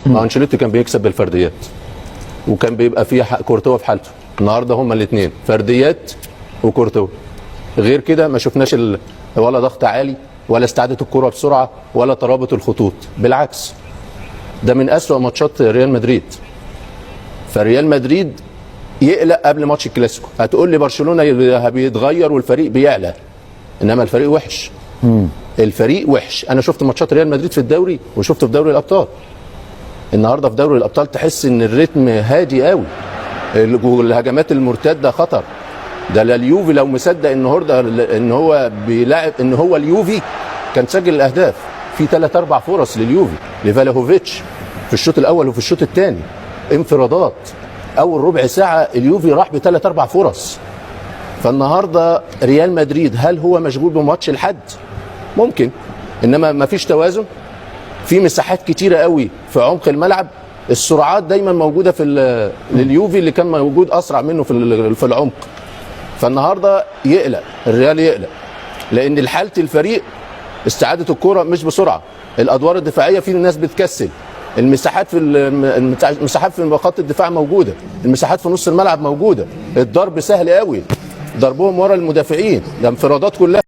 ما انشيلوتي كان بيكسب بالفرديات وكان بيبقى فيه كورتوا في حالته. النهارده هما الاثنين فرديات وكورتوا، غير كده ما شفناش ولا ضغط عالي ولا استعاده الكره بسرعه ولا ترابط الخطوط. بالعكس ده من اسوأ ماتشات ريال مدريد. فريال مدريد يقلق قبل ماتش الكلاسيكو. هتقول لي برشلونه بيتغير والفريق بيعلى، انما الفريق وحش. الفريق وحش. انا شفت ماتشات ريال مدريد في الدوري وشفته في دوري الابطال. النهارده في دوري الابطال تحس ان الريتم هادي قوي، الهجمات المرتده خطر. ده اليوفي لو مصدق النهارده ان هو بيلاعب، ان هو اليوفي كان سجل الاهداف في 3-4 فرص لليوفي لفالاهوفيتش في الشوط الاول وفي الشوط الثاني، انفرادات. اول ربع ساعه اليوفي راح ب3-4 فرص. فالنهارده ريال مدريد هل هو مشغول بماتش الحد؟ ممكن، انما ما فيش توازن. في مساحات كتيره قوي في عمق الملعب. السرعات دايما موجوده في لليوفي اللي كان موجود اسرع منه في العمق. فالنهارده يقلق الريال، يقلق لان حاله الفريق استعاده الكره مش بسرعه. الادوار الدفاعيه في ناس بتكسل. المساحات في خط الدفاع موجوده، المساحات في نص الملعب موجوده. الضرب سهل قوي، ضربهم ورا المدافعين، ده انفرادات كلها.